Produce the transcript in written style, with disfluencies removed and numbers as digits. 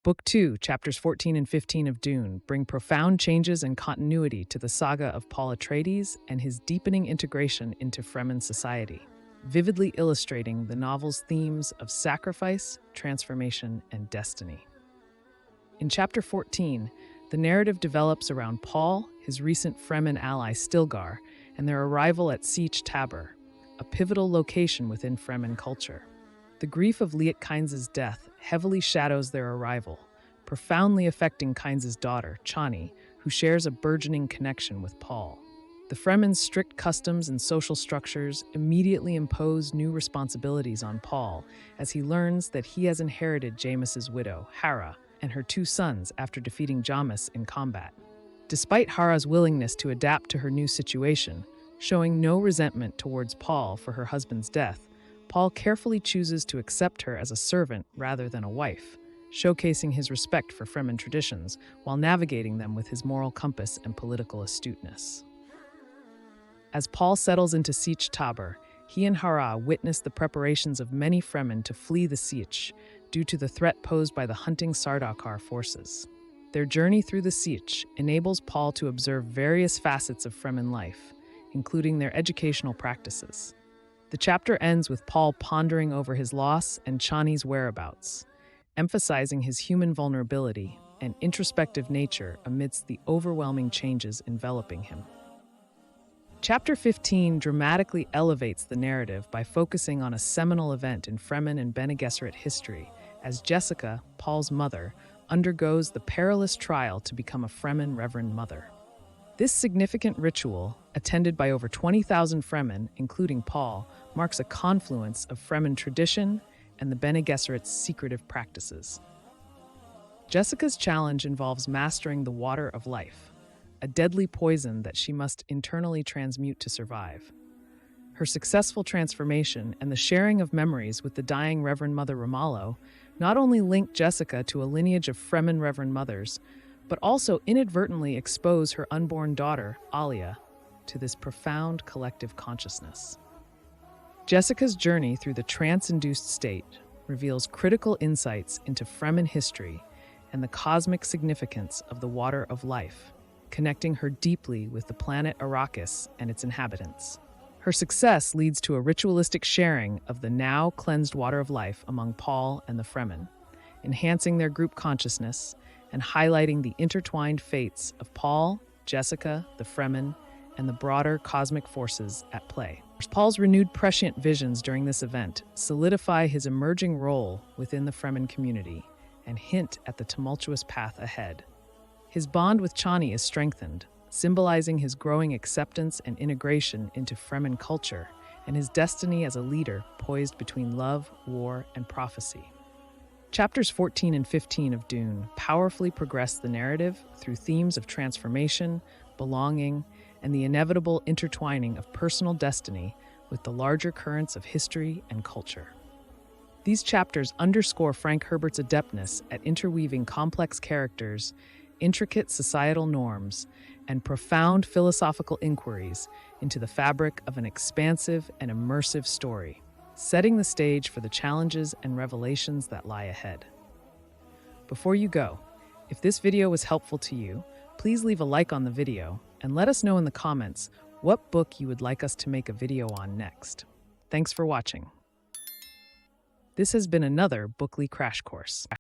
Book 2, chapters 14 and 15 of Dune, bring profound changes and continuity to the saga of Paul Atreides and his deepening integration into Fremen society, vividly illustrating the novel's themes of sacrifice, transformation, and destiny. In chapter 14, the narrative develops around Paul, his recent Fremen ally Stilgar, and their arrival at Sietch Tabr, a pivotal location within Fremen culture. The grief of Liet Kynes' death heavily shadows their arrival, profoundly affecting Kynes' daughter, Chani, who shares a burgeoning connection with Paul. The Fremen's strict customs and social structures immediately impose new responsibilities on Paul as he learns that he has inherited Jameis's widow, Hara, and her 2 sons after defeating Jameis in combat. Despite Hara's willingness to adapt to her new situation, showing no resentment towards Paul for her husband's death, Paul carefully chooses to accept her as a servant rather than a wife, showcasing his respect for Fremen traditions while navigating them with his moral compass and political astuteness. As Paul settles into Sietch Tabr, he and Hara witness the preparations of many Fremen to flee the Sietch due to the threat posed by the hunting Sardaukar forces. Their journey through the Sietch enables Paul to observe various facets of Fremen life, including their educational practices. The chapter ends with Paul pondering over his loss and Chani's whereabouts, emphasizing his human vulnerability and introspective nature amidst the overwhelming changes enveloping him. Chapter 15 dramatically elevates the narrative by focusing on a seminal event in Fremen and Bene Gesserit history, as Jessica, Paul's mother, undergoes the perilous trial to become a Fremen Reverend Mother. This significant ritual, attended by over 20,000 Fremen, including Paul, marks a confluence of Fremen tradition and the Bene Gesserit's secretive practices. Jessica's challenge involves mastering the water of life, a deadly poison that she must internally transmute to survive. Her successful transformation and the sharing of memories with the dying Reverend Mother Ramallo not only link Jessica to a lineage of Fremen Reverend Mothers, but also inadvertently expose her unborn daughter, Alia, to this profound collective consciousness. Jessica's journey through the trance-induced state reveals critical insights into Fremen history and the cosmic significance of the water of life, connecting her deeply with the planet Arrakis and its inhabitants. Her success leads to a ritualistic sharing of the now cleansed water of life among Paul and the Fremen, enhancing their group consciousness and highlighting the intertwined fates of Paul, Jessica, the Fremen, and the broader cosmic forces at play. Paul's renewed prescient visions during this event solidify his emerging role within the Fremen community and hint at the tumultuous path ahead. His bond with Chani is strengthened, symbolizing his growing acceptance and integration into Fremen culture and his destiny as a leader poised between love, war, and prophecy. Chapters 14 and 15 of Dune powerfully progress the narrative through themes of transformation, belonging, and the inevitable intertwining of personal destiny with the larger currents of history and culture. These chapters underscore Frank Herbert's adeptness at interweaving complex characters, intricate societal norms, and profound philosophical inquiries into the fabric of an expansive and immersive story, setting the stage for the challenges and revelations that lie ahead. Before you go, if this video was helpful to you, please leave a like on the video and let us know in the comments what book you would like us to make a video on next. Thanks for watching. This has been another Bookly Crash Course.